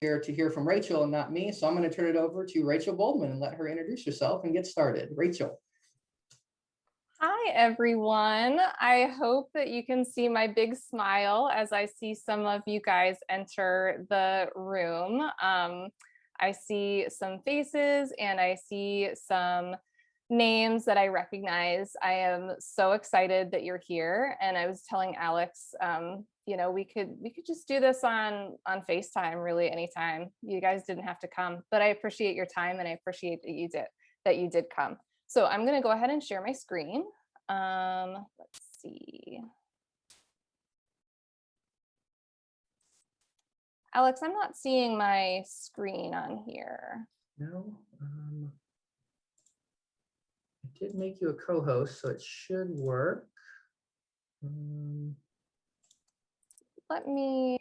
here to hear from Rachel and not me. So I'm going to turn it over to Rachel Boldman and let her introduce herself and get started. Rachel. Hi, everyone. I hope that you can see my big smile as I see some of you guys enter the room. I see some faces and I see some names that I recognize. I am so excited that you're here. And I was telling Alex, we could just do this on FaceTime really anytime. You guys didn't have to come, but I appreciate your time and I appreciate that you did come. So I'm going to go ahead and share my screen. Let's see. Alex, I'm not seeing my screen on here. No, I did make you a co-host, so it should work. Let me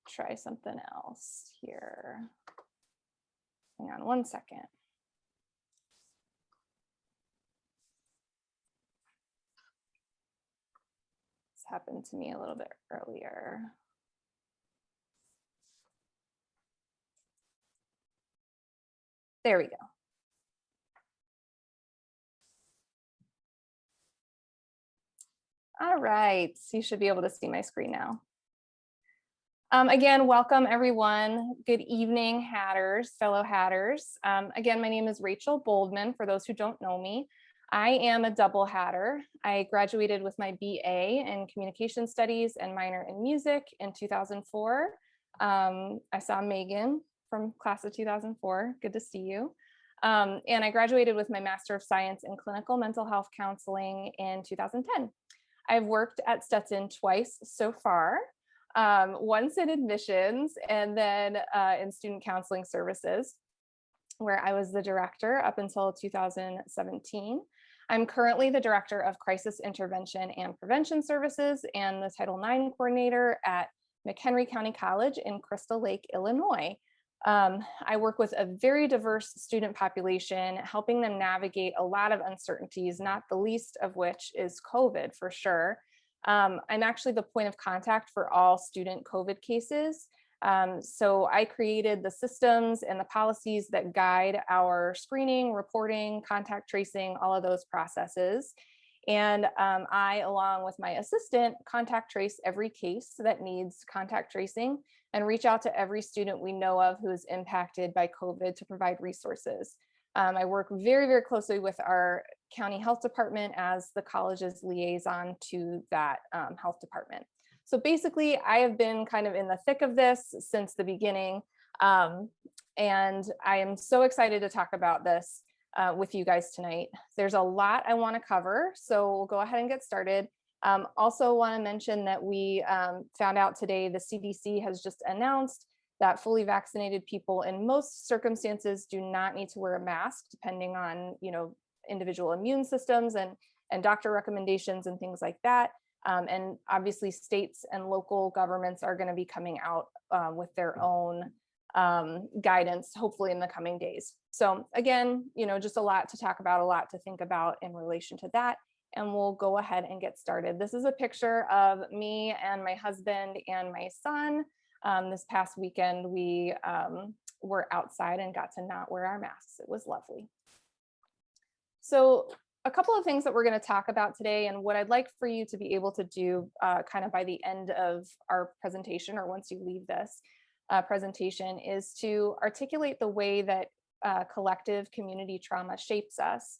try something else here. Hang on one second. This happened to me a little bit earlier. There we go. All right, so you should be able to see my screen now. Again, welcome everyone. Good evening, Hatters, fellow Hatters. Again, my name is Rachel Boldman, for those who don't know me. I am a double Hatter. I graduated with my BA in Communication Studies and minor in music in 2004. I saw Megan from class of 2004, good to see you. And I graduated with my Master of Science in Clinical Mental Health Counseling in 2010. I've worked at Stetson twice so far, once in admissions and then in student counseling services, where I was the director up until 2017. I'm currently the director of Crisis Intervention and Prevention Services and the Title IX coordinator at McHenry County College in Crystal Lake, Illinois. I work with a very diverse student population, helping them navigate a lot of uncertainties, not the least of which is COVID for sure. I'm actually the point of contact for all student COVID cases. So I created the systems and the policies that guide our screening, reporting, contact tracing, all of those processes. And I, along with my assistant, contact trace every case that needs contact tracing and reach out to every student we know of who is impacted by COVID to provide resources. I work very, very closely with our county health department as the college's liaison to that health department. So basically, I have been kind of in the thick of this since the beginning. And I am so excited to talk about this with you guys tonight. There's a lot I want to cover, so we'll go ahead and get started. Also want to mention that we found out today the CDC has just announced that fully vaccinated people in most circumstances do not need to wear a mask, depending on individual immune systems and doctor recommendations and things like that. And obviously states and local governments are going to be coming out with their own guidance, hopefully in the coming days. So again, just a lot to talk about, a lot to think about in relation to that. And we'll go ahead and get started. This is a picture of me and my husband and my son. This past weekend, we were outside and got to not wear our masks. It was lovely. So a couple of things that we're going to talk about today, and what I'd like for you to be able to do kind of by the end of our presentation, or once you leave this presentation, is to articulate the way that collective community trauma shapes us.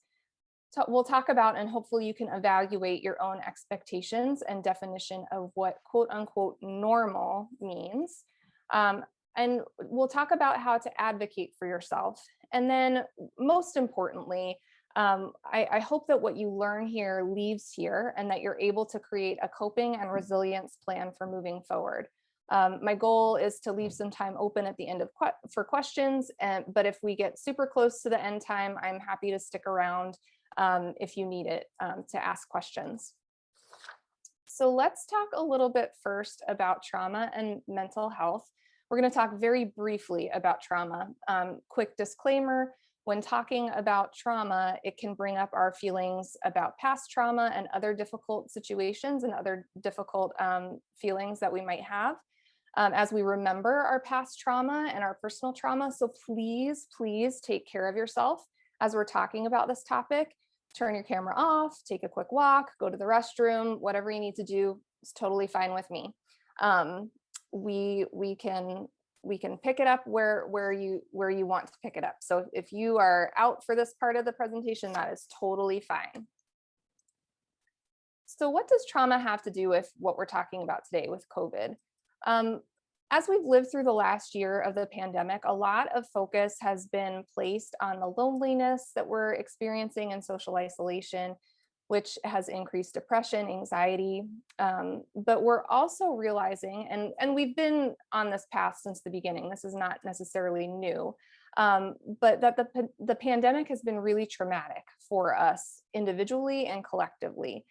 We'll talk about, and hopefully you can evaluate your own expectations and definition of what quote unquote normal means. And we'll talk about how to advocate for yourself. And then most importantly, I hope that what you learn here leaves here and that you're able to create a coping and resilience plan for moving forward. My goal is to leave some time open at the end for questions, but if we get super close to the end time, I'm happy to stick around if you need it to ask questions. So let's talk a little bit first about trauma and mental health. We're going to talk very briefly about trauma. Quick disclaimer, when talking about trauma, it can bring up our feelings about past trauma and other difficult situations and other difficult feelings that we might have. as we remember our past trauma and our personal trauma. So please, please take care of yourself as we're talking about this topic. Turn your camera off, take a quick walk, go to the restroom, whatever you need to do is totally fine with me. We can pick it up where you want to pick it up. So if you are out for this part of the presentation, that is totally fine. So what does trauma have to do with what we're talking about today with COVID? As we've lived through the last year of the pandemic, a lot of focus has been placed on the loneliness that we're experiencing and social isolation, which has increased depression, anxiety. But we're also realizing, and we've been on this path since the beginning, this is not necessarily new, but that the pandemic has been really traumatic for us individually and collectively.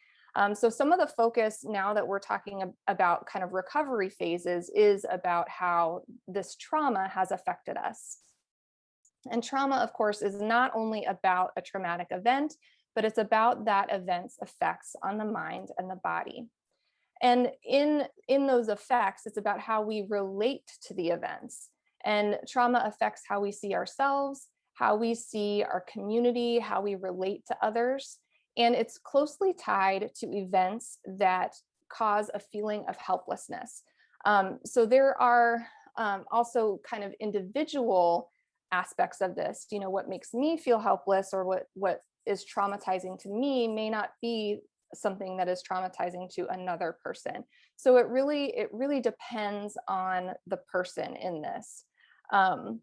So some of the focus now that we're talking about kind of recovery phases is about how this trauma has affected us. And trauma, of course, is not only about a traumatic event, but it's about that event's effects on the mind and the body. And in those effects, it's about how we relate to the events. And trauma affects how we see ourselves, how we see our community, how we relate to others. And it's closely tied to events that cause a feeling of helplessness. So there are also kind of individual aspects of this. You know, what makes me feel helpless or what is traumatizing to me may not be something that is traumatizing to another person. So it really depends on the person in this. And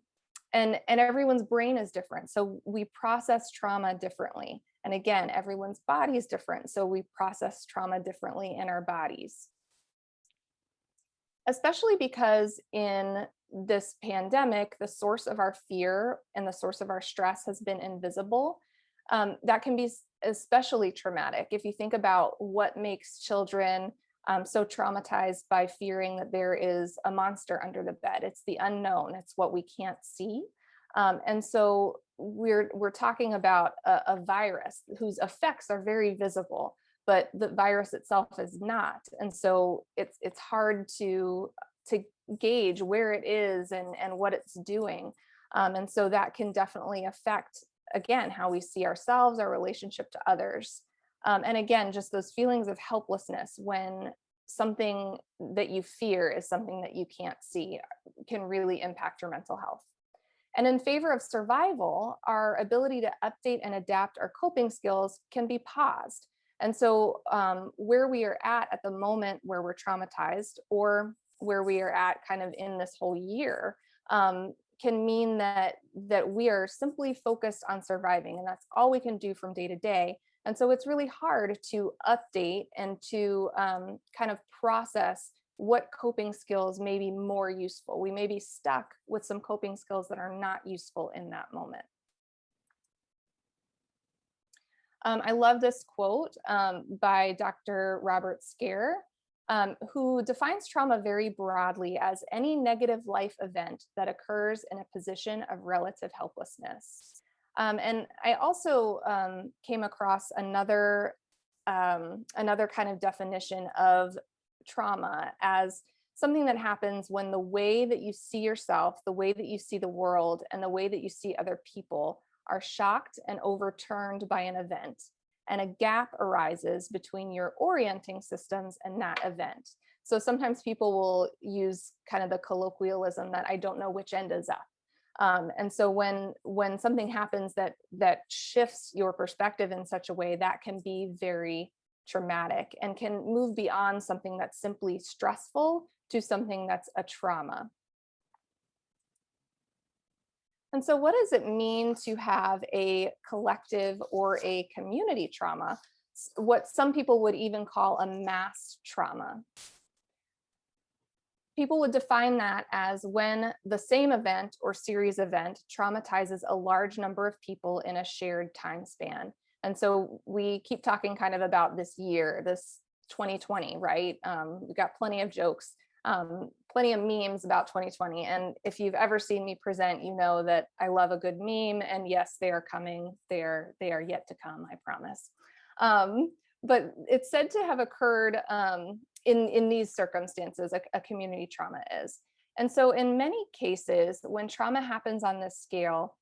everyone's brain is different. So we process trauma differently. And again, everyone's body is different. So we process trauma differently in our bodies. Especially because in this pandemic, the source of our fear and the source of our stress has been invisible. That can be especially traumatic. If you think about what makes children so traumatized by fearing that there is a monster under the bed, it's the unknown, it's what we can't see. And so we're talking about a virus whose effects are very visible, but the virus itself is not. And so it's hard to gauge where it is and what it's doing. And so that can definitely affect, again, how we see ourselves, our relationship to others. And again, just those feelings of helplessness when something that you fear is something that you can't see can really impact your mental health. And in favor of survival, our ability to update and adapt our coping skills can be paused. And so where we are at the moment where we're traumatized, or where we are at kind of in this whole year, can mean that we are simply focused on surviving, and that's all we can do from day to day. And so it's really hard to update and to kind of process what coping skills may be more useful. We may be stuck with some coping skills that are not useful in that moment. I love this quote by Dr. Robert Scare, who defines trauma very broadly as any negative life event that occurs in a position of relative helplessness. And I also came across another kind of definition of trauma as something that happens when the way that you see yourself, the way that you see the world, and the way that you see other people are shocked and overturned by an event, and a gap arises between your orienting systems and that event. So sometimes people will use kind of the colloquialism that I don't know which end is up. And so when something happens that shifts your perspective in such a way, that can be very traumatic and can move beyond something that's simply stressful to something that's a trauma. And so what does it mean to have a collective or a community trauma? What some people would even call a mass trauma. People would define that as when the same event or series event traumatizes a large number of people in a shared time span. And so we keep talking kind of about this year, this 2020, right? We've got plenty of jokes, plenty of memes about 2020. And if you've ever seen me present, you know that I love a good meme. And yes, they are coming. They are yet to come, I promise. But it's said to have occurred in these circumstances, a community trauma is. And so in many cases, when trauma happens on this scale,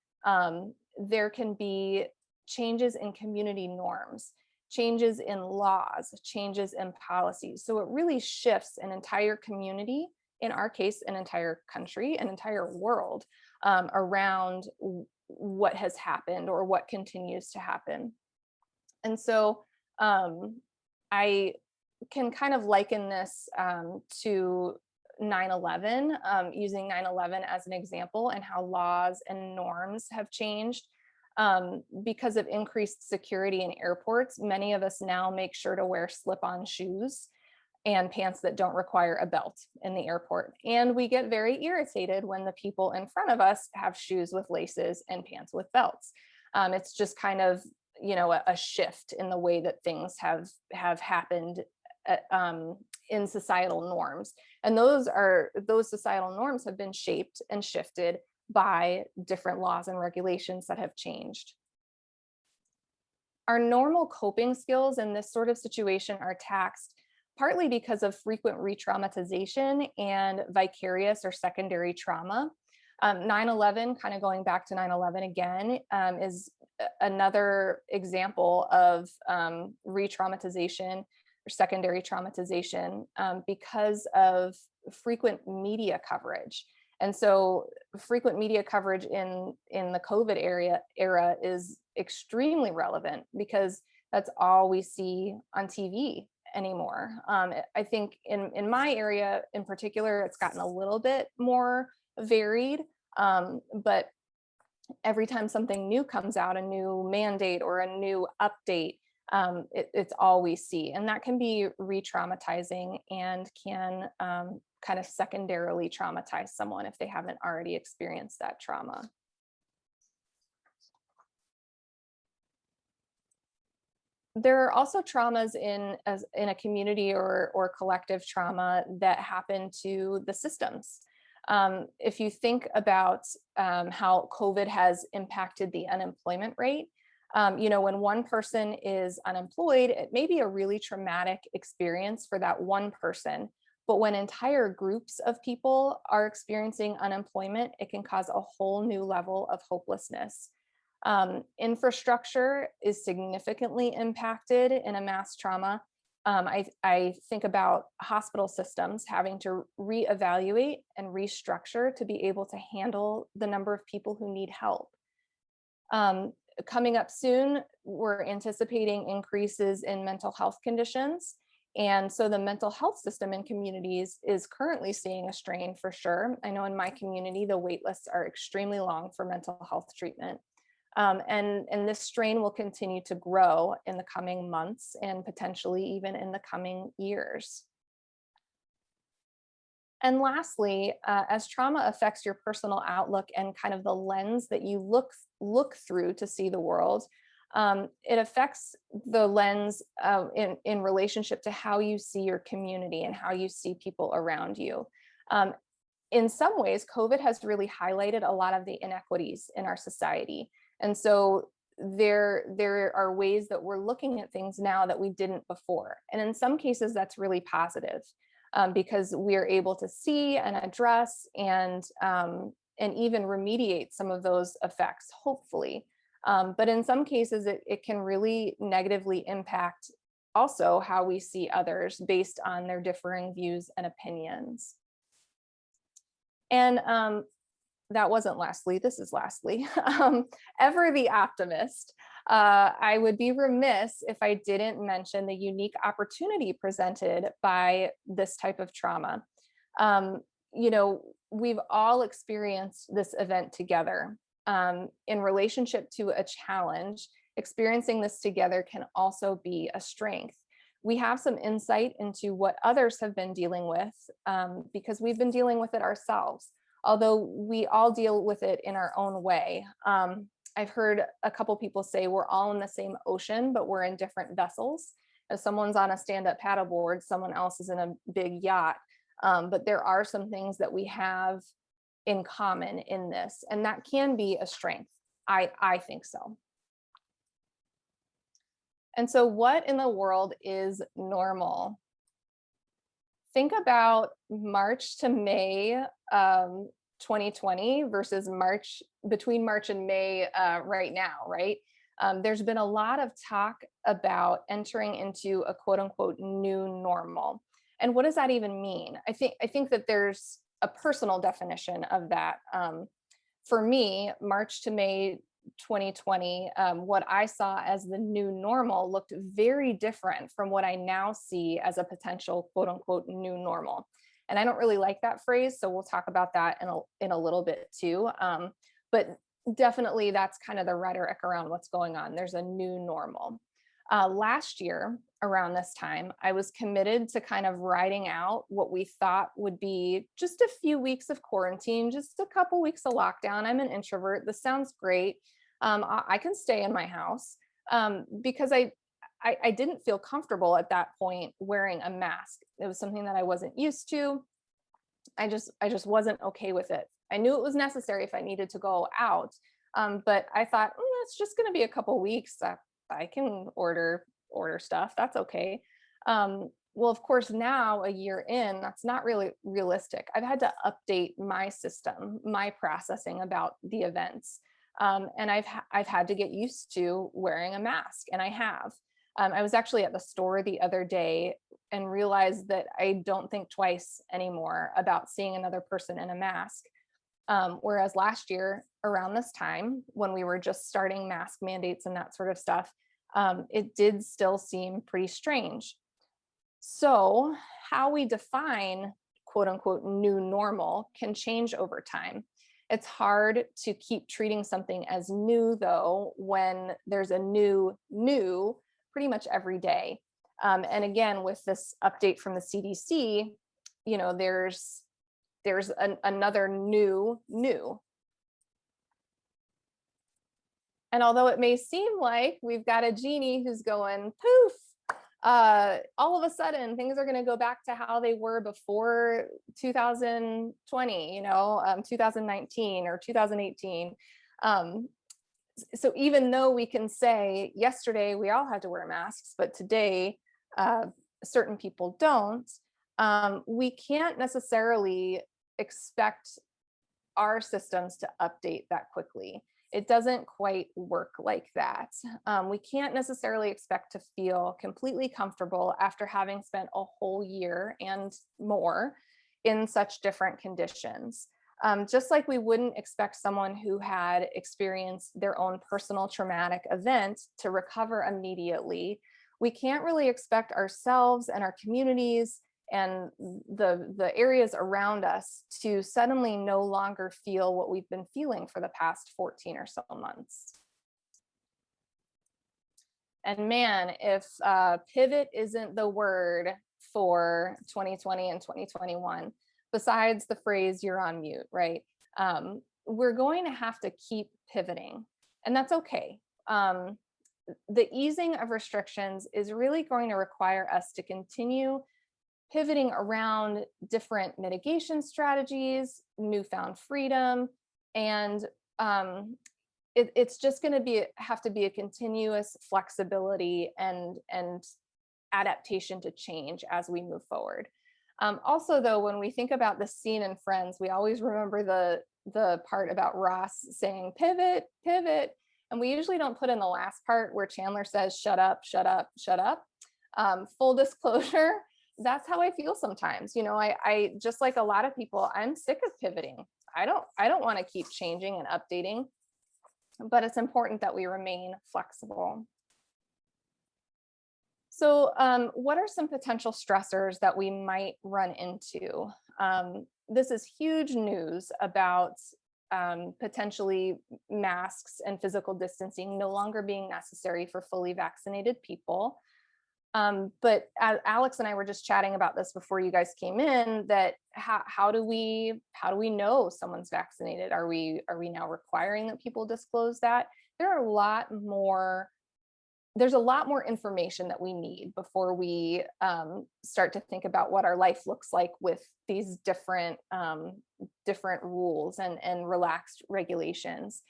there can be changes in community norms, changes in laws, changes in policies. So it really shifts an entire community, in our case, an entire country, an entire world, around what has happened or what continues to happen. And so I can kind of liken this to 9/11, using 9/11 as an example, and how laws and norms have changed. Because of increased security in airports, many of us now make sure to wear slip-on shoes and pants that don't require a belt in the airport. And we get very irritated when the people in front of us have shoes with laces and pants with belts. It's just kind of, a shift in the way that things have happened in societal norms. And those societal norms have been shaped and shifted by different laws and regulations that have changed. Our normal coping skills in this sort of situation are taxed partly because of frequent re-traumatization and vicarious or secondary trauma. 9/11, kind of going back to 9/11 again, is another example of re-traumatization or secondary traumatization because of frequent media coverage. And so frequent media coverage in the COVID era is extremely relevant because that's all we see on TV anymore. I think in my area in particular, it's gotten a little bit more varied, but every time something new comes out, a new mandate or a new update, it's all we see. And that can be re-traumatizing and can kind of secondarily traumatize someone if they haven't already experienced that trauma. There are also traumas in a community or collective trauma that happen to the systems. If you think about how COVID has impacted the unemployment rate, when one person is unemployed, it may be a really traumatic experience for that one person. But when entire groups of people are experiencing unemployment, it can cause a whole new level of hopelessness. Infrastructure is significantly impacted in a mass trauma. I think about hospital systems having to reevaluate and restructure to be able to handle the number of people who need help. Coming up soon, we're anticipating increases in mental health conditions. And so the mental health system in communities is currently seeing a strain for sure. I know in my community, the wait lists are extremely long for mental health treatment. And this strain will continue to grow in the coming months and potentially even in the coming years. And lastly, as trauma affects your personal outlook and kind of the lens that you look through to see the world, it affects the lens in relationship to how you see your community and how you see people around you. In some ways, COVID has really highlighted a lot of the inequities in our society. And so there are ways that we're looking at things now that we didn't before. And in some cases, that's really positive because we are able to see and address and even remediate some of those effects, hopefully. But in some cases, it can really negatively impact also how we see others based on their differing views and opinions. And that wasn't lastly, this is lastly. Ever the optimist, I would be remiss if I didn't mention the unique opportunity presented by this type of trauma. We've all experienced this event together. In relationship to a challenge, experiencing this together can also be a strength. We have some insight into what others have been dealing with because we've been dealing with it ourselves, although we all deal with it in our own way. I've heard a couple people say we're all in the same ocean, but we're in different vessels. If someone's on a stand-up paddleboard, someone else is in a big yacht. But there are some things that we have in common in this, and that can be a strength. I think so. And so what in the world is normal? think about March to May 2020 versus between March and May right now, right? There's been a lot of talk about entering into a quote unquote new normal. And what does that even mean? I think that there's a personal definition of that. For me, March to May 2020, what I saw as the new normal looked very different from what I now see as a potential quote unquote new normal. And I don't really like that phrase, so we'll talk about that in a little bit too. But definitely that's kind of the rhetoric around what's going on. There's a new normal. Last year, around this time, I was committed to kind of writing out what we thought would be just a few weeks of quarantine, just a couple weeks of lockdown. I'm an introvert. This sounds great. I can stay in my house because I didn't feel comfortable at that point wearing a mask. It was something that I wasn't used to. I just wasn't okay with it. I knew it was necessary if I needed to go out, but I thought it's just going to be a couple weeks. I can order stuff. That's okay. Well, of course, now a year in, that's not really realistic. I've had to update my system, my processing about the events, and I've had to get used to wearing a mask, and I have. I was actually at the store the other day and realized that I don't think twice anymore about seeing another person in a mask. Whereas last year, around this time, when we were just starting mask mandates and that sort of stuff, it did still seem pretty strange. So, how we define quote unquote new normal can change over time. It's hard to keep treating something as new, though, when there's a new pretty much every day. And again, with this update from the CDC, there's another new. And although it may seem like we've got a genie who's going poof, all of a sudden things are going to go back to how they were before 2020, 2019 or 2018. So even though we can say yesterday we all had to wear masks, but today certain people don't, we can't necessarily expect our systems to update that quickly. It doesn't quite work like that. We can't necessarily expect to feel completely comfortable after having spent a whole year and more in such different conditions. Just like we wouldn't expect someone who had experienced their own personal traumatic event to recover immediately, we can't really expect ourselves and our communities and the areas around us to suddenly no longer feel what we've been feeling for the past 14 or so months. And man, if pivot isn't the word for 2020 and 2021, besides the phrase "you're on mute," right? We're going to have to keep pivoting, and that's okay. The easing of restrictions is really going to require us to continue pivoting around different mitigation strategies, newfound freedom, and it's just going to have to be a continuous flexibility and adaptation to change as we move forward. Also, though, when we think about the scene in Friends, we always remember the part about Ross saying "pivot, pivot," and we usually don't put in the last part where Chandler says "shut up, shut up, shut up." Full disclosure. That's how I feel sometimes. I just like a lot of people, I'm sick of pivoting. I don't want to keep changing and updating, but it's important that we remain flexible. So what are some potential stressors that we might run into? This is huge news about potentially masks and physical distancing no longer being necessary for fully vaccinated people. But Alex and I were just chatting about this before you guys came in, that how do we know someone's vaccinated? Are we now requiring that people disclose that? There's a lot more information that we need before we start to think about what our life looks like with these different rules and relaxed regulations.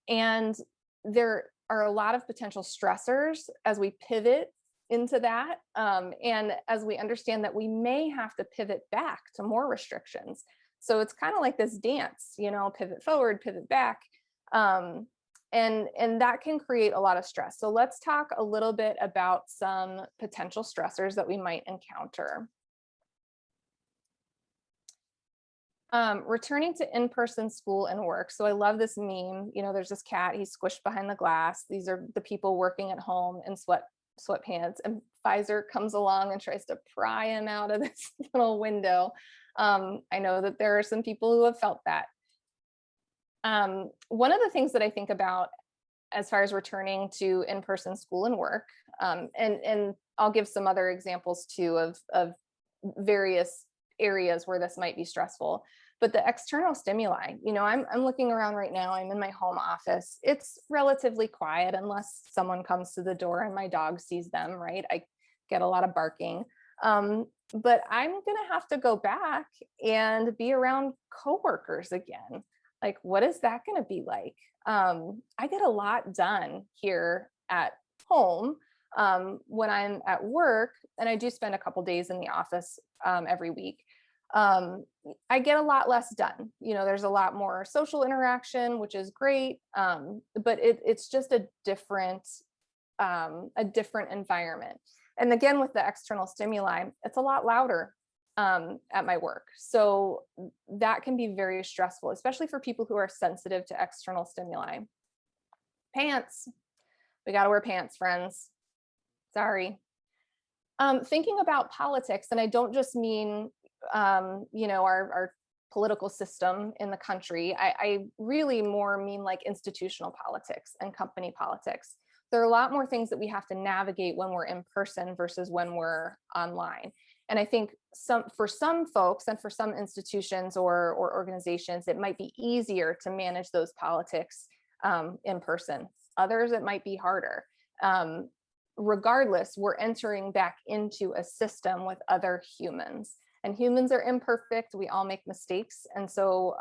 And there are a lot of potential stressors as we pivot into that. And as we understand that we may have to pivot back to more restrictions. So it's kind of like this dance, pivot forward, pivot back. And that can create a lot of stress. So let's talk a little bit about some potential stressors that we might encounter. Returning to in-person school and work. So I love this meme. There's this cat, he's squished behind the glass. These are the people working at home in sweatpants, and Pfizer comes along and tries to pry him out of this little window. I know that there are some people who have felt that. One of the things that I think about as far as returning to in-person school and work, and I'll give some other examples too of various areas where this might be stressful, but the external stimuli, I'm looking around right now, I'm in my home office. It's relatively quiet unless someone comes to the door and my dog sees them, right? I get a lot of barking. But I'm gonna have to go back and be around coworkers again. Like, what is that gonna be like? I get a lot done here at home when I'm at work, and I do spend a couple days in the office every week. I get a lot less done. There's a lot more social interaction, which is great, but it's just a different environment. And again, with the external stimuli, it's a lot louder at my work. So that can be very stressful, especially for people who are sensitive to external stimuli. Pants. We got to wear pants, friends. Sorry. Thinking about politics, and I don't just mean, our political system in the country. I really more mean like institutional politics and company politics. There are a lot more things that we have to navigate when we're in person versus when we're online. And I think for some folks and for some institutions or organizations, it might be easier to manage those politics in person. Others, it might be harder. Regardless, we're entering back into a system with other humans, and humans are imperfect. We all make mistakes. And so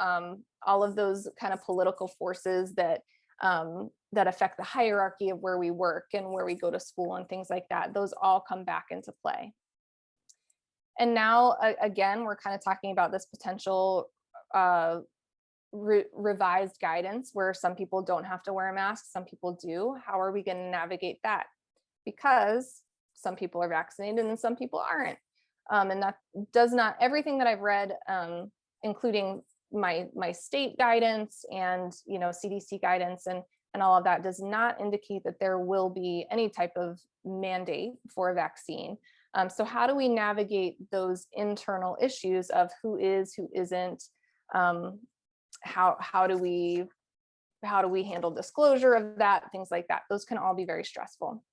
all of those kind of political forces that affect the hierarchy of where we work and where we go to school and things like that, those all come back into play. And now, again, we're kind of talking about this potential revised guidance where some people don't have to wear a mask, some people do. How are we going to navigate that? Because some people are vaccinated and some people aren't. And that does not, everything that I've read, including my state guidance and CDC guidance and all of that, does not indicate that there will be any type of mandate for a vaccine. So how do we navigate those internal issues of who is, who isn't? How do we handle disclosure of that? Things like that. Those can all be very stressful.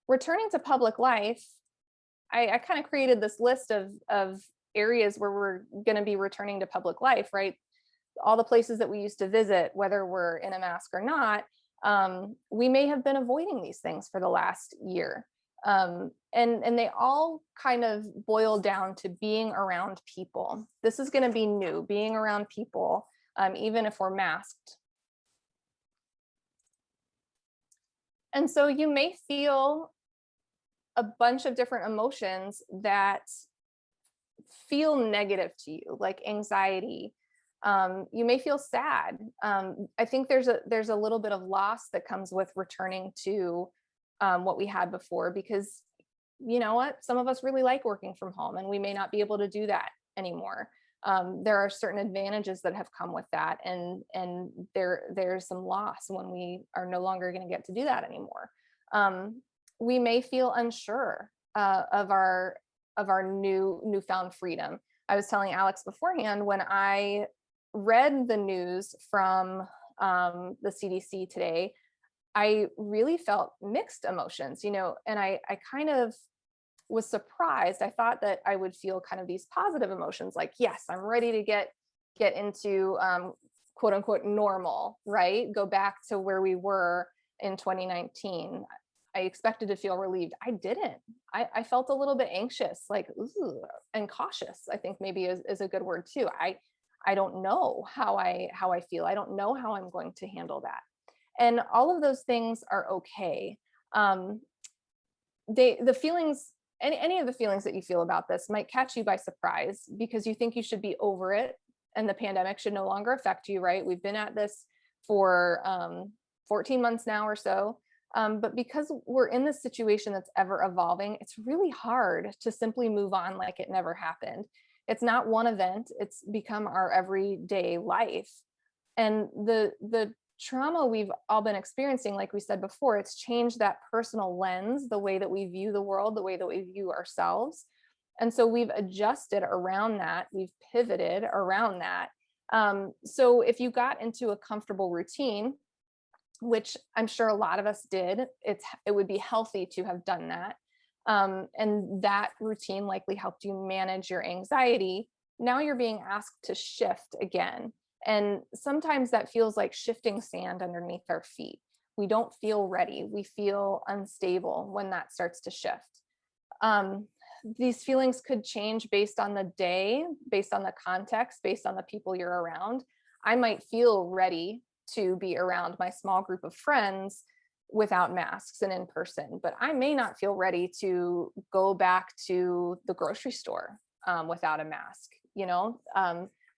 Returning to public life, I kind of created this list of areas where we're going to be returning to public life, right? All the places that we used to visit, whether we're in a mask or not, we may have been avoiding these things for the last year. And they all kind of boil down to being around people. This is going to be new, being around people, even if we're masked. And so you may feel a bunch of different emotions that feel negative to you, like anxiety. You may feel sad. I think there's a little bit of loss that comes with returning to what we had before, because you know what, some of us really like working from home and we may not be able to do that anymore. There are certain advantages that have come with that, and there's some loss when we are no longer going to get to do that anymore. We may feel unsure of our newfound freedom. I was telling Alex beforehand, when I read the news from the CDC today, I really felt mixed emotions, and I kind of was surprised. I thought that I would feel kind of these positive emotions, like, yes, I'm ready to get into quote unquote normal, right? Go back to where we were in 2019. I expected to feel relieved. I didn't. I felt a little bit anxious, like, ooh, and cautious, I think maybe is a good word too. I don't know how I feel. I don't know how I'm going to handle that. And all of those things are okay. the feelings, any of the feelings that you feel about this might catch you by surprise because you think you should be over it and the pandemic should no longer affect you, right? We've been at this for 14 months now or so. But because we're in this situation that's ever evolving, it's really hard to simply move on like it never happened. It's not one event, it's become our everyday life. And the trauma we've all been experiencing, like we said before, it's changed that personal lens, the way that we view the world, the way that we view ourselves. And so we've adjusted around that, we've pivoted around that. So if you got into a comfortable routine, which I'm sure a lot of us did, it would be healthy to have done that. And that routine likely helped you manage your anxiety. Now you're being asked to shift again. And sometimes that feels like shifting sand underneath our feet. We don't feel ready. We feel unstable when that starts to shift. These feelings could change based on the day, based on the context, based on the people you're around. I might feel ready to be around my small group of friends without masks and in person, but I may not feel ready to go back to the grocery store without a mask.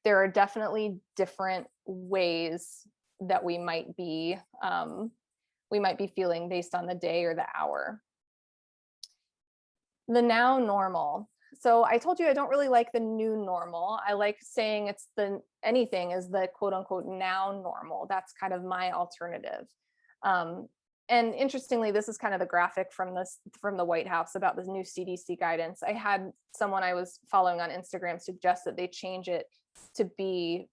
There are definitely different ways that we might be feeling based on the day or the hour. The now normal. So I told you I don't really like the new normal. I like saying anything is the quote unquote now normal. That's kind of my alternative. And interestingly, this is kind of the graphic from the White House about this new CDC guidance. I had someone I was following on Instagram suggest that they change it to be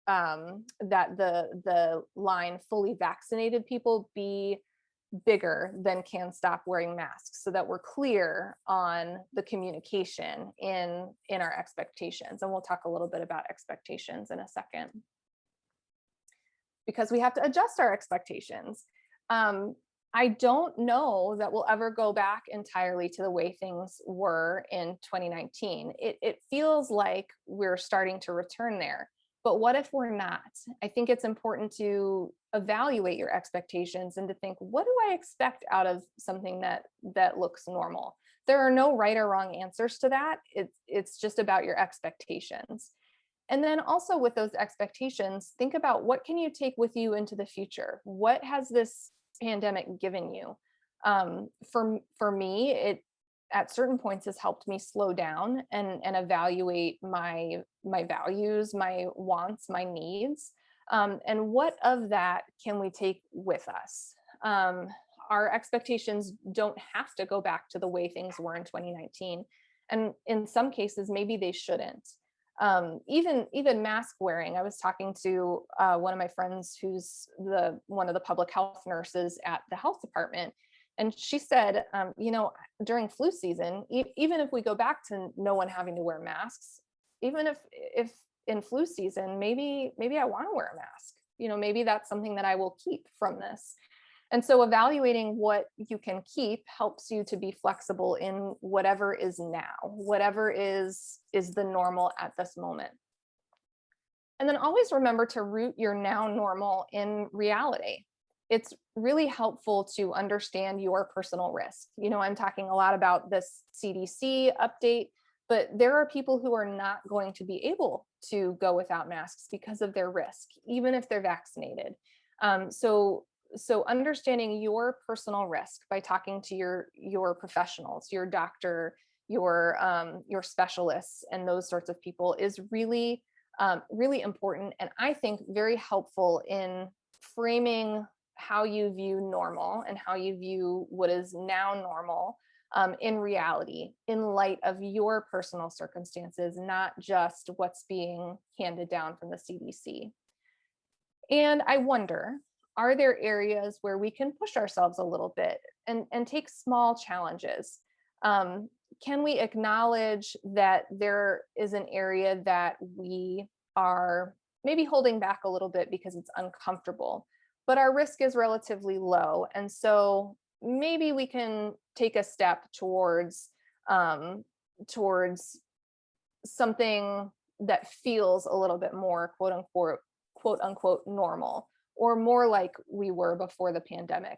that the line fully vaccinated people be bigger than can stop wearing masks, so that we're clear on the communication in our expectations. And we'll talk a little bit about expectations in a second, because we have to adjust our expectations. I don't know that we'll ever go back entirely to the way things were in 2019. It feels like we're starting to return there. But what if we're not? I think it's important to evaluate your expectations and to think, what do I expect out of something that looks normal? There are no right or wrong answers to that. It's just about your expectations. And then also with those expectations, think about what can you take with you into the future? What has this pandemic given you? For me, it at certain points has helped me slow down and evaluate my values, my wants, my needs. And what of that can we take with us? Our expectations don't have to go back to the way things were in 2019. And in some cases, maybe they shouldn't. Even mask wearing. I was talking to one of my friends who's one of the public health nurses at the health department. And she said, during flu season, even if we go back to no one having to wear masks, even if in flu season, maybe I want to wear a mask, maybe that's something that I will keep from this. And so evaluating what you can keep helps you to be flexible in whatever is now, whatever is the normal at this moment. And then always remember to root your now normal in reality. It's really helpful to understand your personal risk. I'm talking a lot about this CDC update, but there are people who are not going to be able to go without masks because of their risk, even if they're vaccinated. So understanding your personal risk by talking to your professionals, your doctor, your specialists, and those sorts of people is really, really important. And I think very helpful in framing how you view normal and how you view what is now normal in reality, in light of your personal circumstances, not just what's being handed down from the CDC. And I wonder, are there areas where we can push ourselves a little bit and take small challenges? Can we acknowledge that there is an area that we are maybe holding back a little bit because it's uncomfortable, but our risk is relatively low? And so maybe we can take a step towards something that feels a little bit more quote unquote normal, or more like we were before the pandemic.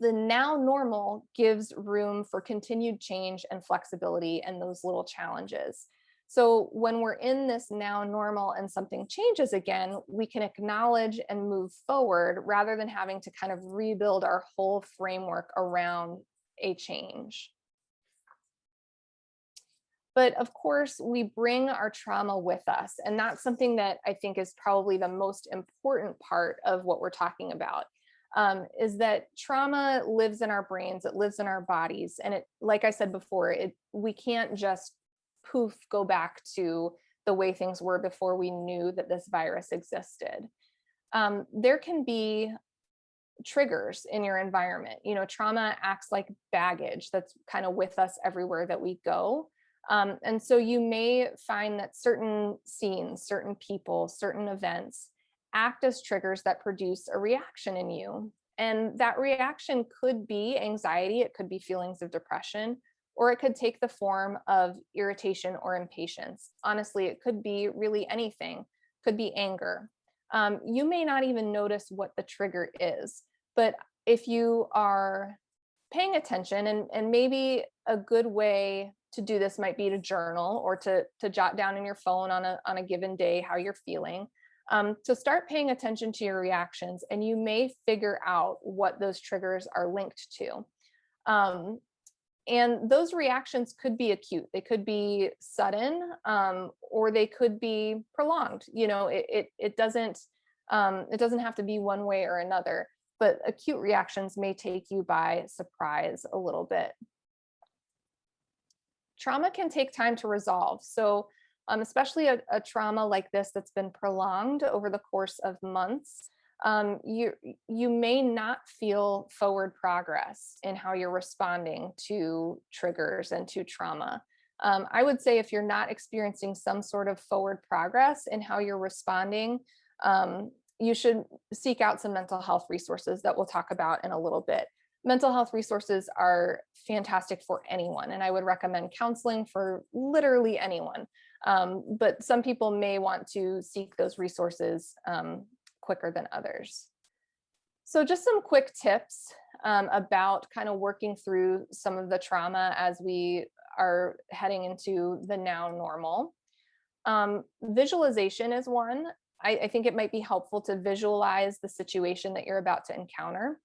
The now normal gives room for continued change and flexibility and those little challenges. So when we're in this now normal and something changes again, we can acknowledge and move forward rather than having to kind of rebuild our whole framework around a change. But of course, we bring our trauma with us. And that's something that I think is probably the most important part of what we're talking about. Is that trauma lives in our brains, it lives in our bodies. And it, like I said before, we can't just poof, go back to the way things were before we knew that this virus existed. There can be triggers in your environment. You know, trauma acts like baggage that's kind of with us everywhere that we go. And so you may find that certain scenes, certain people, certain events act as triggers that produce a reaction in you. And that reaction could be anxiety, it could be feelings of depression, or it could take the form of irritation or impatience. Honestly, it could be really anything, could be anger. You may not even notice what the trigger is, but if you are paying attention, and maybe a good way to do this might be to journal or to jot down in your phone on a given day how you're feeling. So start paying attention to your reactions, and you may figure out what those triggers are linked to. And those reactions could be acute, they could be sudden, or they could be prolonged. You know, it doesn't have to be one way or another, but acute reactions may take you by surprise a little bit. Trauma can take time to resolve. So especially a trauma like this that's been prolonged over the course of months, you may not feel forward progress in how you're responding to triggers and to trauma. I would say if you're not experiencing some sort of forward progress in how you're responding, you should seek out some mental health resources that we'll talk about in a little bit. Mental health resources are fantastic for anyone, and I would recommend counseling for literally anyone. But some people may want to seek those resources quicker than others. So just some quick tips about kind of working through some of the trauma as we are heading into the now normal. Visualization is one. I think it might be helpful to visualize the situation that you're about to encounter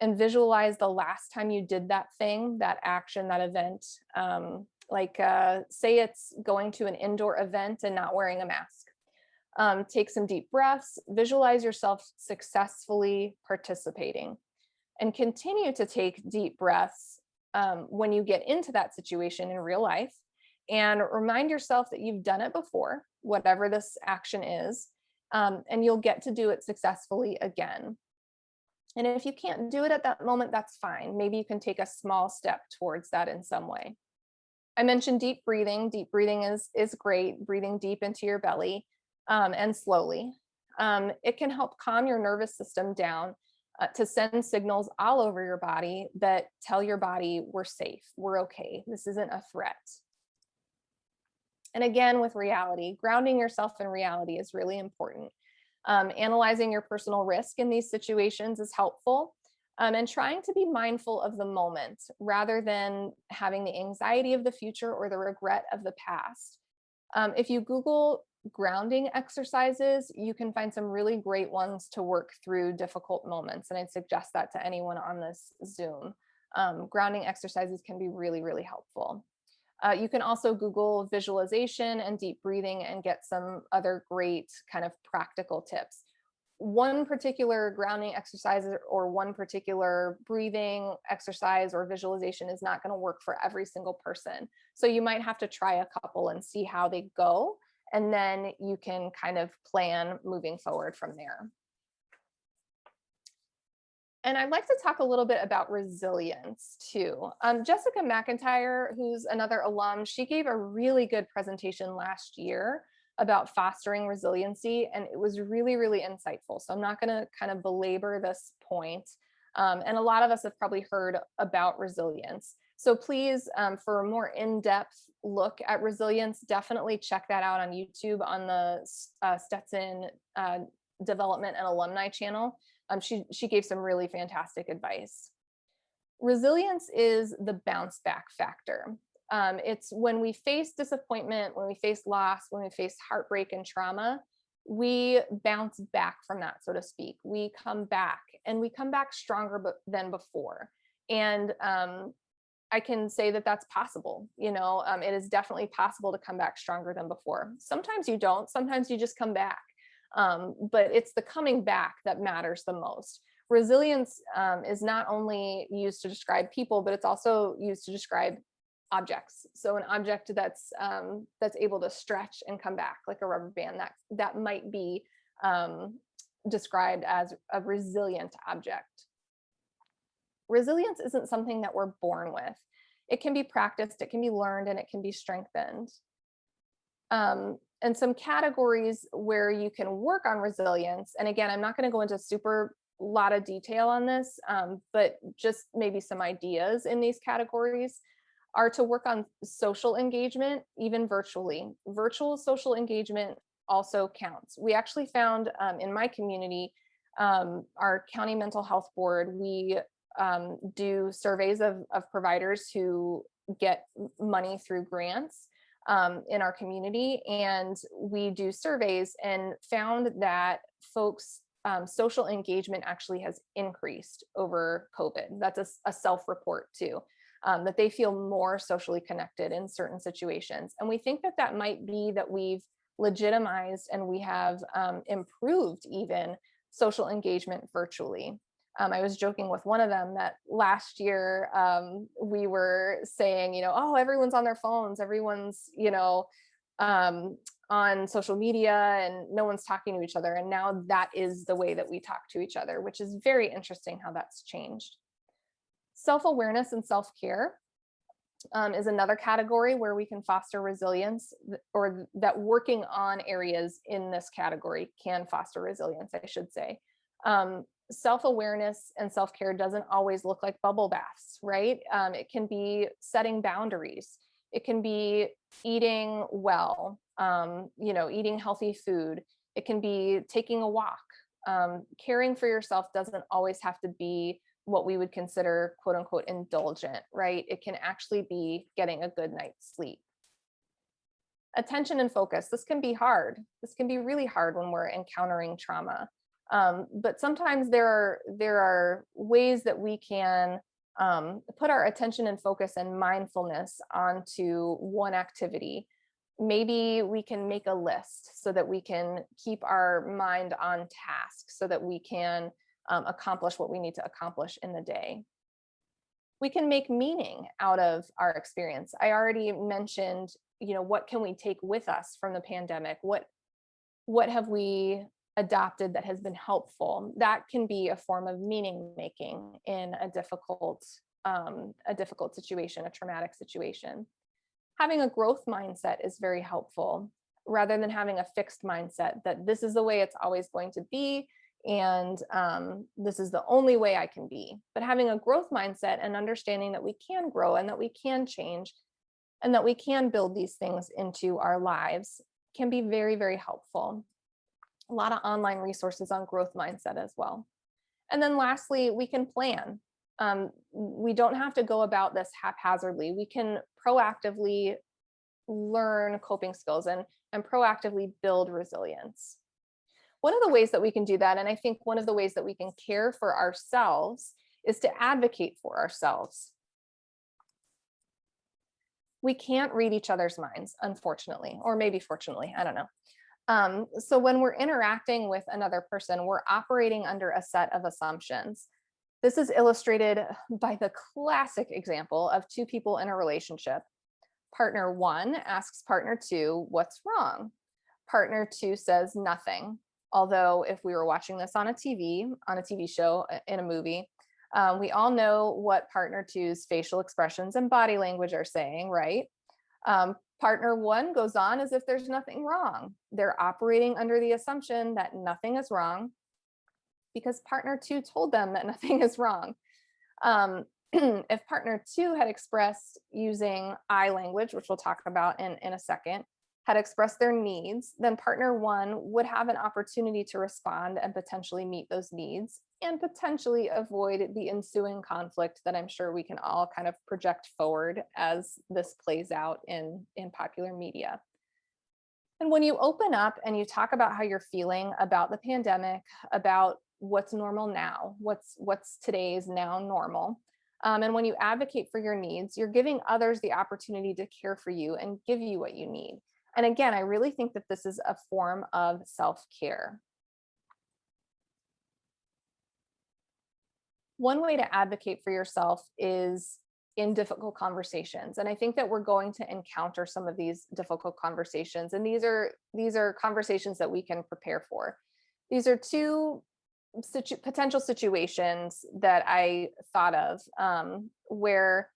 and visualize the last time you did that thing, that action, that event. Say it's going to an indoor event and not wearing a mask. Take some deep breaths, visualize yourself successfully participating, and continue to take deep breaths when you get into that situation in real life. And remind yourself that you've done it before, whatever this action is, and you'll get to do it successfully again. And if you can't do it at that moment, that's fine. Maybe you can take a small step towards that in some way. I mentioned deep breathing. Deep breathing is great, breathing deep into your belly and slowly. It can help calm your nervous system down to send signals all over your body that tell your body we're safe, we're okay, this isn't a threat. And again, with reality, grounding yourself in reality is really important. Analyzing your personal risk in these situations is helpful, and trying to be mindful of the moment rather than having the anxiety of the future or the regret of the past. If you Google grounding exercises, you can find some really great ones to work through difficult moments, and I'd suggest that to anyone on this Zoom. Grounding exercises can be really, really helpful. You can also Google visualization and deep breathing and get some other great kind of practical tips. One particular grounding exercise or one particular breathing exercise or visualization is not going to work for every single person. So you might have to try a couple and see how they go, and then you can kind of plan moving forward from there. And I'd like to talk a little bit about resilience too. Jessica McIntyre, who's another alum, she gave a really good presentation last year about fostering resiliency, and it was really, really insightful. So I'm not going to kind of belabor this point. And a lot of us have probably heard about resilience. So please, for a more in-depth look at resilience, definitely check that out on YouTube on the Stetson Development and Alumni channel. She gave some really fantastic advice. Resilience is the bounce back factor. It's when we face disappointment, when we face loss, when we face heartbreak and trauma, we bounce back from that, so to speak. We come back, and we come back stronger than before. And I can say that that's possible. It is definitely possible to come back stronger than before. Sometimes you don't, sometimes you just come back. But it's the coming back that matters the most. Resilience is not only used to describe people, but it's also used to describe objects. So an object that's able to stretch and come back, like a rubber band, that might be described as a resilient object. Resilience isn't something that we're born with. It can be practiced, it can be learned, and it can be strengthened. And some categories where you can work on resilience, and again, I'm not going to go into super lot of detail on this, but just maybe some ideas in these categories are to work on social engagement, even virtually. Virtual social engagement also counts. We actually found in my community, our county mental health board, we do surveys of providers who get money through grants in our community. And we do surveys and found that folks' social engagement actually has increased over COVID. That's a self-report too, that they feel more socially connected in certain situations. And we think that might be that we've legitimized and we have improved even social engagement virtually. I was joking with one of them that last year we were saying, oh, everyone's on their phones, everyone's, on social media, and no one's talking to each other. And now that is the way that we talk to each other, which is very interesting how that's changed. Self-awareness and self-care is another category where we can foster resilience, or that working on areas in this category can foster resilience, I should say. Self-awareness and self-care doesn't always look like bubble baths, right? It can be setting boundaries. It can be eating well, eating healthy food. It can be taking a walk. Caring for yourself doesn't always have to be what we would consider quote unquote indulgent, right? It can actually be getting a good night's sleep. Attention and focus. This can be hard. This can be really hard when we're encountering trauma. But sometimes there are ways that we can put our attention and focus and mindfulness onto one activity. Maybe we can make a list so that we can keep our mind on task, so that we can accomplish what we need to accomplish in the day. We can make meaning out of our experience. I already mentioned, what can we take with us from the pandemic? What have we adopted that has been helpful? That can be a form of meaning making in a difficult situation, a traumatic situation. Having a growth mindset is very helpful, rather than having a fixed mindset that this is the way it's always going to be, and this is the only way I can be. But having a growth mindset and understanding that we can grow and that we can change and that we can build these things into our lives can be very, very helpful. A lot of online resources on growth mindset as well. And then lastly, we can plan. We don't have to go about this haphazardly. We can proactively learn coping skills and proactively build resilience. One of the ways that we can do that, and I think one of the ways that we can care for ourselves, is to advocate for ourselves. We can't read each other's minds, unfortunately, or maybe fortunately, I don't know. So when we're interacting with another person, we're operating under a set of assumptions. This is illustrated by the classic example of two people in a relationship. Partner one asks partner two, "What's wrong?" Partner two says nothing. Although if we were watching this on a TV show, in a movie, we all know what partner two's facial expressions and body language are saying, right? Partner one goes on as if there's nothing wrong. They're operating under the assumption that nothing is wrong because partner two told them that nothing is wrong. If partner two had expressed using I language, which we'll talk about in a second, had expressed their needs, then partner one would have an opportunity to respond and potentially meet those needs and potentially avoid the ensuing conflict that I'm sure we can all kind of project forward as this plays out in popular media. And when you open up and you talk about how you're feeling about the pandemic, about what's normal now, what's today's now normal, and when you advocate for your needs, you're giving others the opportunity to care for you and give you what you need. And again, I really think that this is a form of self-care. One way to advocate for yourself is in difficult conversations. And I think that we're going to encounter some of these difficult conversations. And these are conversations that we can prepare for. These are two potential situations that I thought of where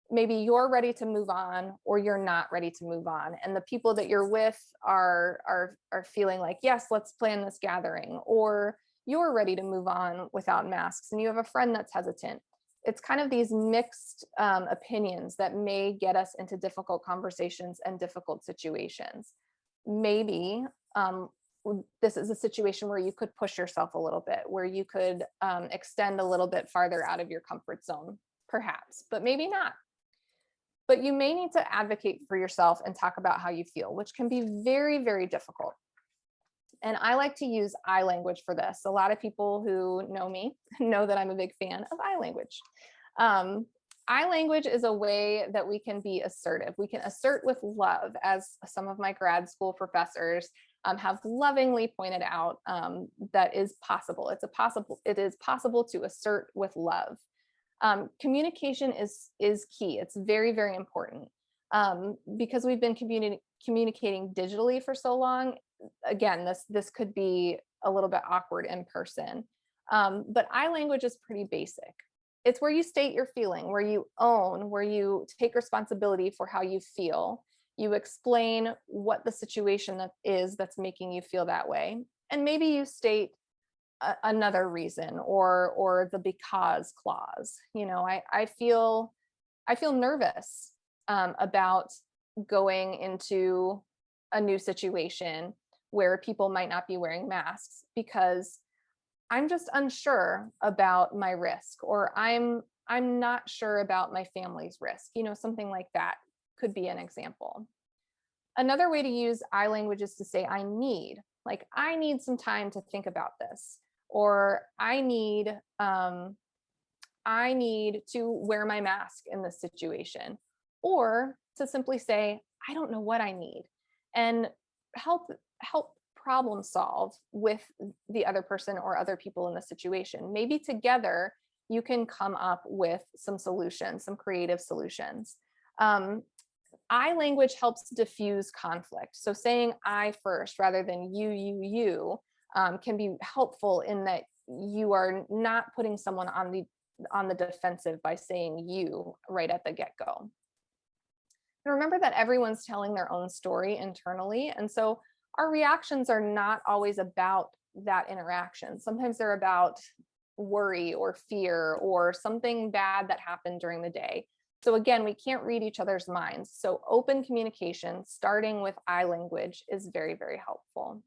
maybe you're ready to move on or you're not ready to move on, and the people that you're with are feeling like, yes, let's plan this gathering, or you're ready to move on without masks and you have a friend that's hesitant. It's kind of these mixed opinions that may get us into difficult conversations and difficult situations. Maybe this is a situation where you could push yourself a little bit, where you could extend a little bit farther out of your comfort zone, perhaps, but maybe not. But you may need to advocate for yourself and talk about how you feel, which can be very, very difficult. And I like to use I language for this. A lot of people who know me know that I'm a big fan of I language. I language is a way that we can be assertive. We can assert with love, as some of my grad school professors have lovingly pointed out, that is possible. It is possible to assert with love. Communication is key. It's very, very important because we've been communicating digitally for so long. Again, this could be a little bit awkward in person, but I language is pretty basic. It's where you state your feeling, where you own, where you take responsibility for how you feel. You explain what the situation that's making you feel that way, and maybe you state another reason or the because clause. I feel nervous about going into a new situation where people might not be wearing masks because I'm just unsure about my risk, or I'm not sure about my family's risk. Something like that could be an example. Another way to use I language is to say I need some time to think about this, or I need to wear my mask in this situation, or to simply say I don't know what I need, and help problem solve with the other person or other people in the situation. Maybe together you can come up with some solutions, some creative solutions. I language helps diffuse conflict. So saying I first rather than you can be helpful in that you are not putting someone on the defensive by saying you right at the get-go. And remember that everyone's telling their own story internally, and so our reactions are not always about that interaction. Sometimes they're about worry or fear or something bad that happened during the day. So again, we can't read each other's minds. So open communication, starting with I language, is very, very helpful.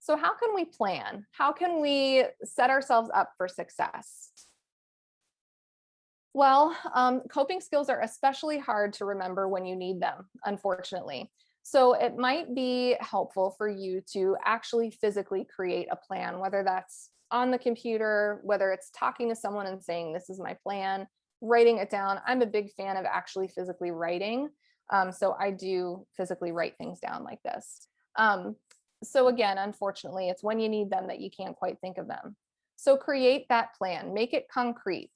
So how can we plan? How can we set ourselves up for success? Well, coping skills are especially hard to remember when you need them, unfortunately. So it might be helpful for you to actually physically create a plan, whether that's on the computer, whether it's talking to someone and saying, this is my plan, writing it down. I'm a big fan of actually physically writing. So I do physically write things down like this. So again, unfortunately, it's when you need them that you can't quite think of them. So create that plan, make it concrete.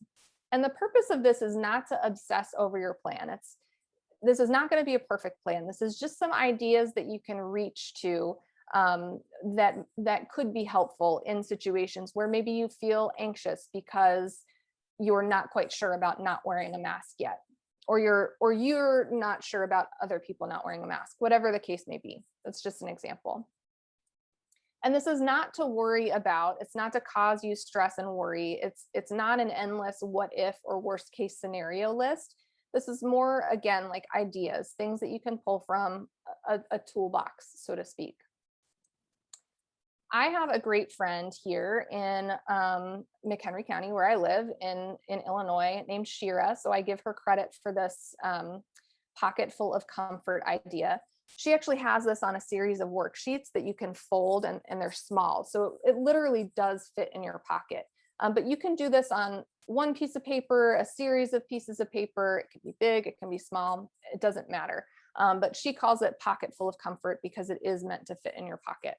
And the purpose of this is not to obsess over your plan. This is not going to be a perfect plan. This is just some ideas that you can reach to that could be helpful in situations where maybe you feel anxious because you're not quite sure about not wearing a mask yet, or you're not sure about other people not wearing a mask, whatever the case may be. That's just an example. And this is not to worry about, it's not to cause you stress and worry. It's not an endless what if or worst case scenario list. This is more, again, like ideas, things that you can pull from a toolbox, so to speak. I have a great friend here in McHenry County, where I live in Illinois, named Shira. So I give her credit for this pocket full of comfort idea. She actually has this on a series of worksheets that you can fold, and they're small. So it literally does fit in your pocket. But you can do this on one piece of paper, a series of pieces of paper. It can be big, it can be small, it doesn't matter. But she calls it pocket full of comfort because it is meant to fit in your pocket.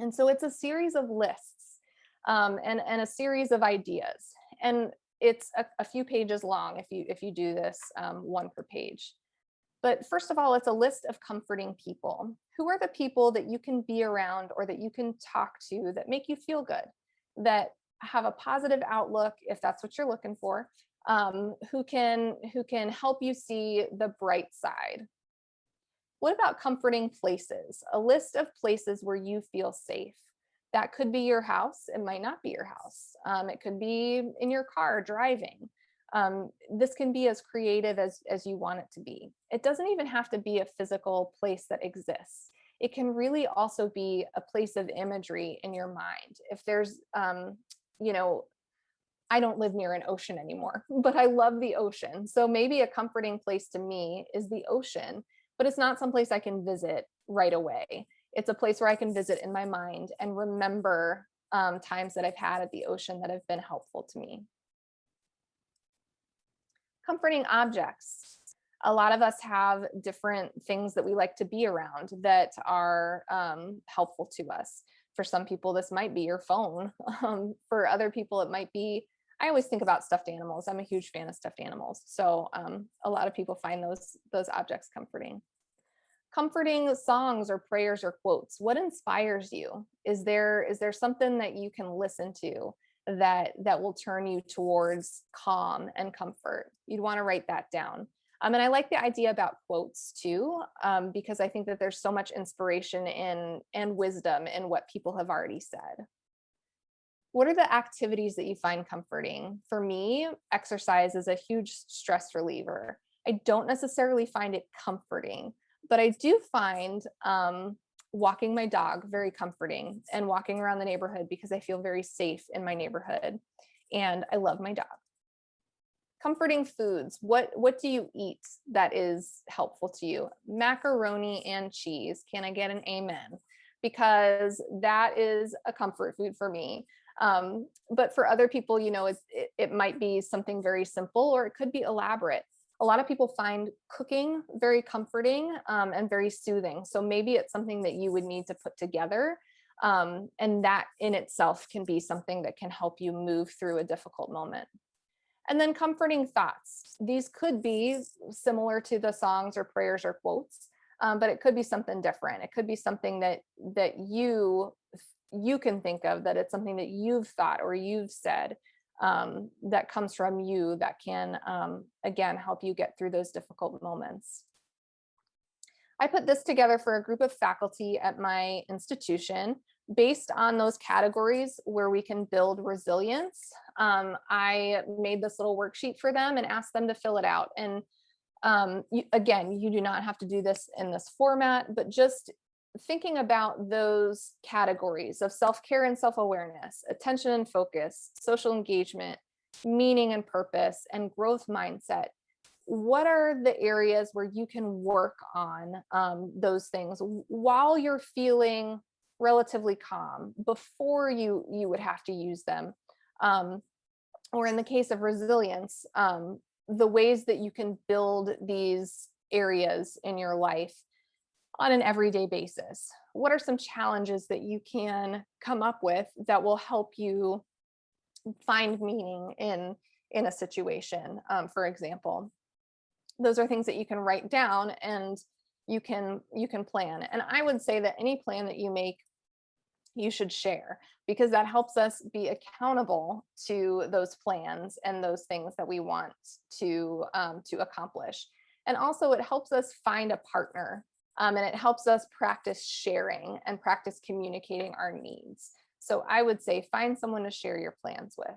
And so it's a series of lists and a series of ideas. And it's a few pages long if you do this one per page. But first of all, it's a list of comforting people. Who are the people that you can be around or that you can talk to that make you feel good, that have a positive outlook, if that's what you're looking for, who can help you see the bright side. What about comforting places? A list of places where you feel safe. That could be your house. It might not be your house. It could be in your car driving. This can be as creative as you want it to be. It doesn't even have to be a physical place that exists. It can really also be a place of imagery in your mind. If there's, I don't live near an ocean anymore, but I love the ocean. So maybe a comforting place to me is the ocean, but it's not someplace I can visit right away. It's a place where I can visit in my mind and remember times that I've had at the ocean that have been helpful to me. Comforting objects. A lot of us have different things that we like to be around that are helpful to us. For some people, this might be your phone. For other people, it might be, I always think about stuffed animals. I'm a huge fan of stuffed animals. So a lot of people find those objects comforting. Comforting songs or prayers or quotes. What inspires you? Is there something that you can listen to that will turn you towards calm and comfort? You'd want to write that down. And I like the idea about quotes too, because I think that there's so much inspiration and wisdom in what people have already said. What are the activities that you find comforting? For me, exercise is a huge stress reliever. I don't necessarily find it comforting, but I do find walking my dog very comforting, and walking around the neighborhood because I feel very safe in my neighborhood and I love my dog. Comforting foods. What do you eat that is helpful to you? Macaroni and cheese. Can I get an amen? Because that is a comfort food for me. But for other people, it might be something very simple, or it could be elaborate. A lot of people find cooking very comforting and very soothing. So maybe it's something that you would need to put together. And that in itself can be something that can help you move through a difficult moment. And then comforting thoughts. These could be similar to the songs or prayers or quotes, but it could be something different. It could be something that you can think of, that it's something that you've thought or you've said that comes from you that can, again, help you get through those difficult moments. I put this together for a group of faculty at my institution based on those categories where we can build resilience. I made this little worksheet for them and asked them to fill it out. And you do not have to do this in this format, but just thinking about those categories of self-care and self-awareness, attention and focus, social engagement, meaning and purpose, and growth mindset. What are the areas where you can work on those things while you're feeling relatively calm before you would have to use them? Or in the case of resilience, the ways that you can build these areas in your life on an everyday basis. What are some challenges that you can come up with that will help you find meaning in a situation, for example? Those are things that you can write down and you can plan. And I would say that any plan that you make, you should share, because that helps us be accountable to those plans and those things that we want to accomplish. And also it helps us find a partner, and it helps us practice sharing and practice communicating our needs. So I would say find someone to share your plans with.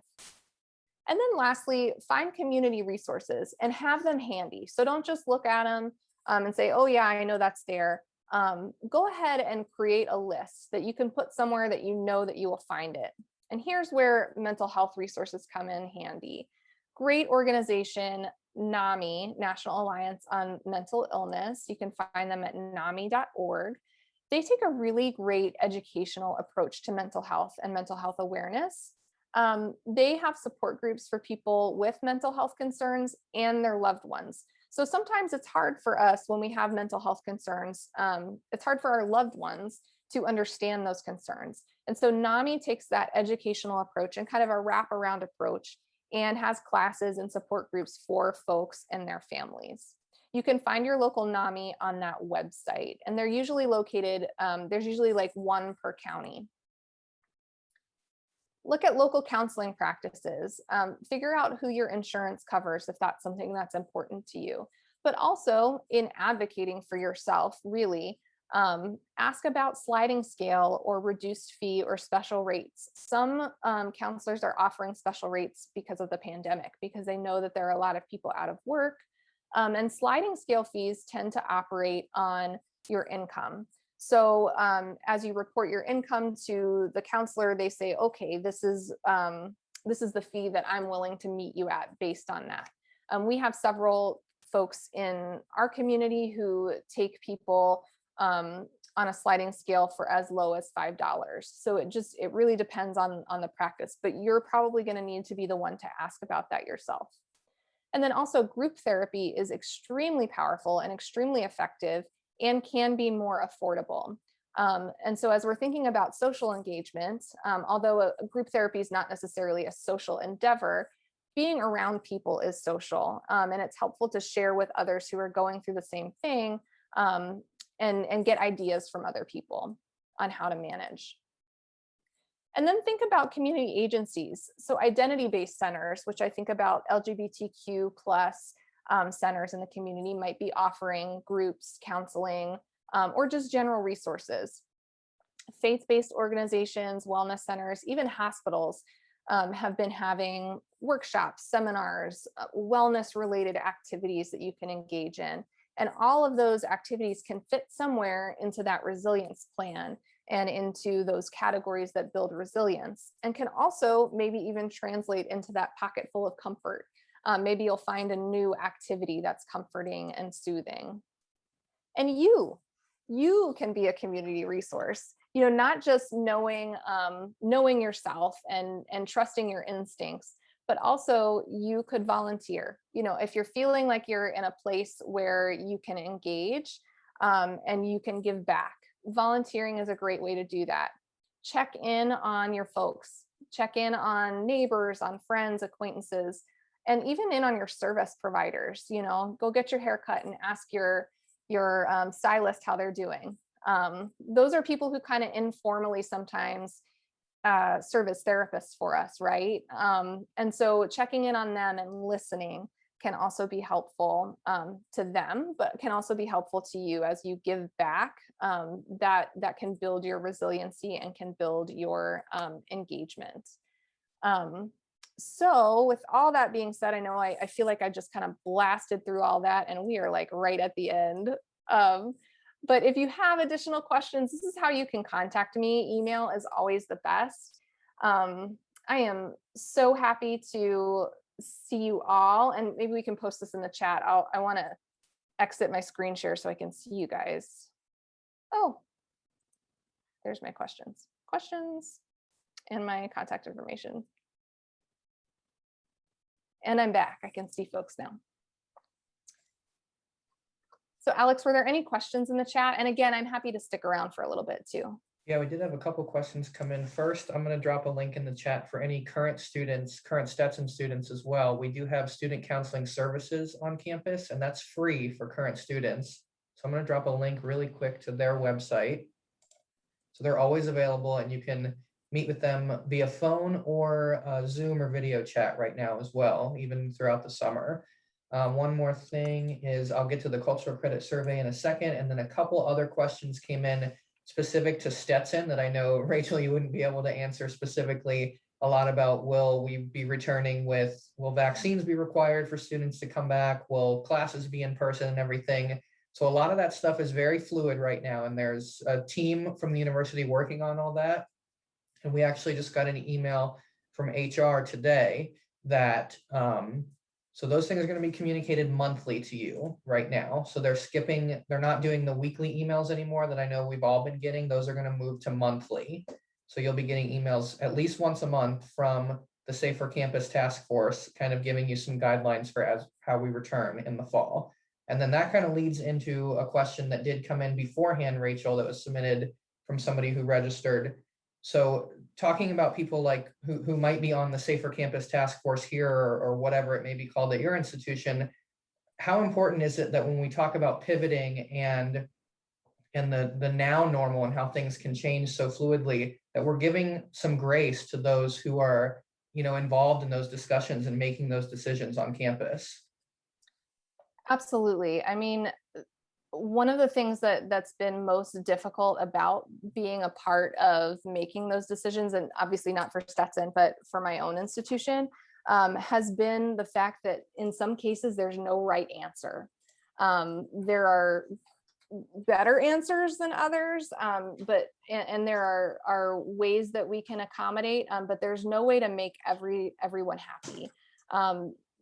And then lastly, find community resources and have them handy. So don't just look at them and say, oh yeah, I know that's there. Go ahead and create a list that you can put somewhere that you know that you will find it. And here's where mental health resources come in handy. Great organization, NAMI, National Alliance on Mental Illness. You can find them at nami.org. They take a really great educational approach to mental health and mental health awareness. They have support groups for people with mental health concerns and their loved ones. So sometimes it's hard for us when we have mental health concerns. It's hard for our loved ones to understand those concerns. And so NAMI takes that educational approach and kind of a wraparound approach and has classes and support groups for folks and their families. You can find your local NAMI on that website, and they're usually located, there's usually like one per county. Look at local counseling practices. Figure out who your insurance covers if that's something that's important to you. But also in advocating for yourself, really, ask about sliding scale or reduced fee or special rates. Some counselors are offering special rates because of the pandemic, because they know that there are a lot of people out of work. And sliding scale fees tend to operate on your income. So as you report your income to the counselor, they say, okay, this is the fee that I'm willing to meet you at based on that. We have several folks in our community who take people on a sliding scale for as low as $5. So it really depends on the practice, but you're probably going to need to be the one to ask about that yourself. And then also group therapy is extremely powerful and extremely effective and can be more affordable. And so as we're thinking about social engagement, although a group therapy is not necessarily a social endeavor, being around people is social, and it's helpful to share with others who are going through the same thing, and get ideas from other people on how to manage. And then think about community agencies. So identity-based centers, which I think about LGBTQ plus centers in the community, might be offering groups, counseling, or just general resources. Faith-based organizations, wellness centers, even hospitals have been having workshops, seminars, wellness-related activities that you can engage in. And all of those activities can fit somewhere into that resilience plan and into those categories that build resilience, and can also maybe even translate into that pocket full of comfort. Maybe you'll find a new activity that's comforting and soothing. And you can be a community resource, not just knowing yourself and trusting your instincts, but also you could volunteer. If you're feeling like you're in a place where you can engage and you can give back, volunteering is a great way to do that. Check in on your folks, check in on neighbors, on friends, acquaintances, and even in on your service providers. Go get your hair cut and ask your stylist how they're doing. Those are people who kind of informally sometimes serve as therapists for us, right? And so checking in on them and listening can also be helpful to them, but can also be helpful to you as you give back. That can build your resiliency and can build your engagement. So with all that being said, I know I feel like I just kind of blasted through all that, and we are like right at the end. But if you have additional questions, this is how you can contact me. Email is always the best. I am so happy to see you all, and maybe we can post this in the chat. I want to exit my screen share so I can see you guys. Oh, there's my questions and my contact information. And I'm back. I can see folks now. So Alex, were there any questions in the chat? And again, I'm happy to stick around for a little bit too. Yeah, we did have a couple questions come in. First, I'm going to drop a link in the chat for any current Stetson students as well. We do have student counseling services on campus, and that's free for current students. So I'm going to drop a link really quick to their website. So they're always available, and you can meet with them via phone or Zoom or video chat right now as well, even throughout the summer. One more thing is I'll get to the cultural credit survey in a second, and then a couple other questions came in specific to Stetson that I know, Rachel, you wouldn't be able to answer specifically. a lot about will we be returning will vaccines be required for students to come back? Will classes be in person and everything? So a lot of that stuff is very fluid right now. And there's a team from the university working on all that. And we actually just got an email from HR today that, so those things are going to be communicated monthly to you right now. So they're not doing the weekly emails anymore that I know we've all been getting. Those are going to move to monthly. So you'll be getting emails at least once a month from the Safer Campus Task Force, kind of giving you some guidelines for how we return in the fall. And then that kind of leads into a question that did come in beforehand, Rachel, that was submitted from somebody who registered. So talking about people like who might be on the Safer Campus Task Force here or whatever it may be called at your institution, how important is it that when we talk about pivoting and the now normal and how things can change so fluidly, that we're giving some grace to those who are, involved in those discussions and making those decisions on campus? Absolutely. I mean, one of the things that's been most difficult about being a part of making those decisions, and obviously not for Stetson, but for my own institution, has been the fact that in some cases there's no right answer. There are better answers than others, but there are ways that we can accommodate, but there's no way to make everyone happy.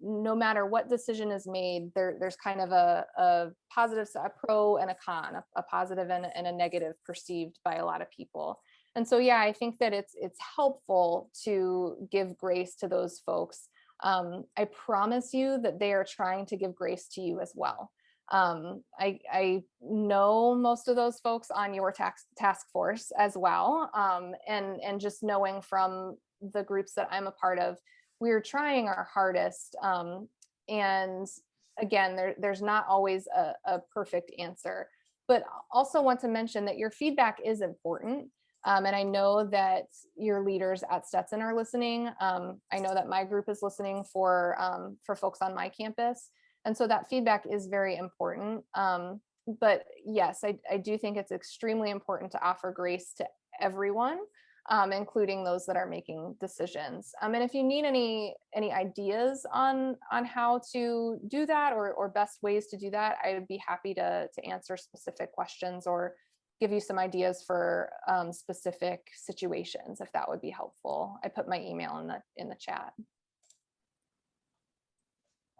No matter what decision is made, there's kind of a positive, a pro and a con, a positive and a negative perceived by a lot of people. And so, yeah, I think that it's helpful to give grace to those folks. I promise you that they are trying to give grace to you as well. I know most of those folks on your task force as well. And just knowing from the groups that I'm a part of, we're trying our hardest. And again, there's not always a perfect answer, but also want to mention that your feedback is important. And I know that your leaders at Stetson are listening. I know that my group is listening for folks on my campus. And so that feedback is very important. But yes, I do think it's extremely important to offer grace to everyone, including those that are making decisions. And if you need any ideas on how to do that or best ways to do that, I would be happy to answer specific questions or give you some ideas for specific situations, if that would be helpful. I put my email in the chat.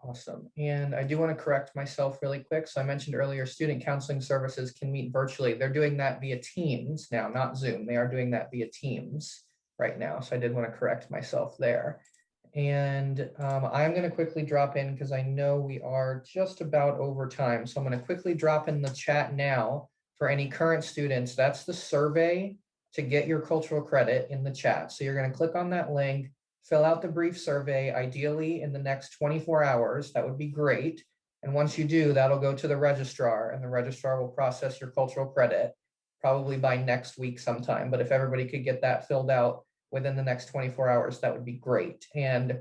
Awesome. And I do want to correct myself really quick. So I mentioned earlier, student counseling services can meet virtually. They're doing that via Teams now, not Zoom. They are doing that via Teams right now. So I did want to correct myself there. And I'm going to quickly drop in because I know we are just about over time. So I'm going to quickly drop in the chat now for any current students. That's the survey to get your cultural credit in the chat. So you're going to click on that link, fill out the brief survey, ideally in the next 24 hours. That would be great. And once you do, that'll go to the registrar, and the registrar will process your cultural credit probably by next week sometime. But if everybody could get that filled out within the next 24 hours, that would be great. And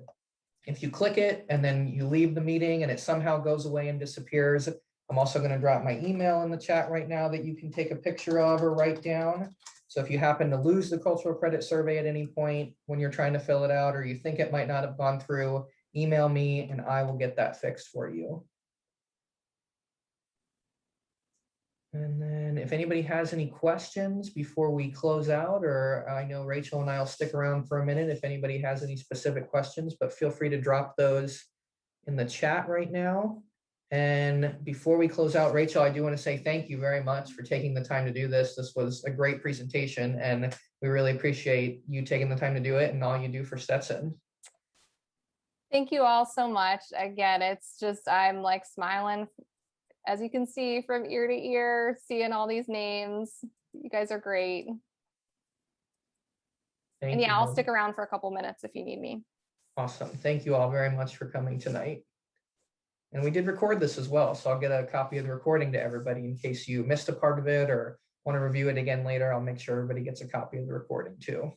if you click it and then you leave the meeting and it somehow goes away and disappears, I'm also going to drop my email in the chat right now that you can take a picture of or write down. So if you happen to lose the cultural credit survey at any point when you're trying to fill it out, or you think it might not have gone through, email me and I will get that fixed for you. And then if anybody has any questions before we close out, or I know Rachel and I will stick around for a minute if anybody has any specific questions, but feel free to drop those in the chat right now. And before we close out, Rachel, I do want to say thank you very much for taking the time to do this. This was a great presentation, and we really appreciate you taking the time to do it and all you do for Stetson. Thank you all so much. Again, it's just, I'm like smiling, as you can see, from ear to ear, seeing all these names. You guys are great. And yeah, I'll stick around for a couple minutes if you need me. Awesome. Thank you all very much for coming tonight. And we did record this as well, so I'll get a copy of the recording to everybody in case you missed a part of it or want to review it again later. I'll make sure everybody gets a copy of the recording too.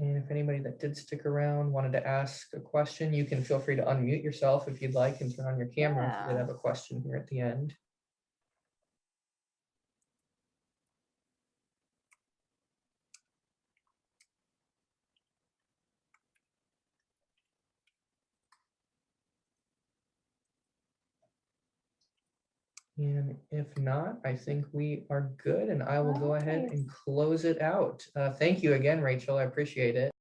And if anybody that did stick around wanted to ask a question, you can feel free to unmute yourself if you'd like and turn on your camera if you did Yeah. have a question here at the end. And if not, I think we are good and I will go ahead Nice. and close it out. Thank you again, Rachel. I appreciate it.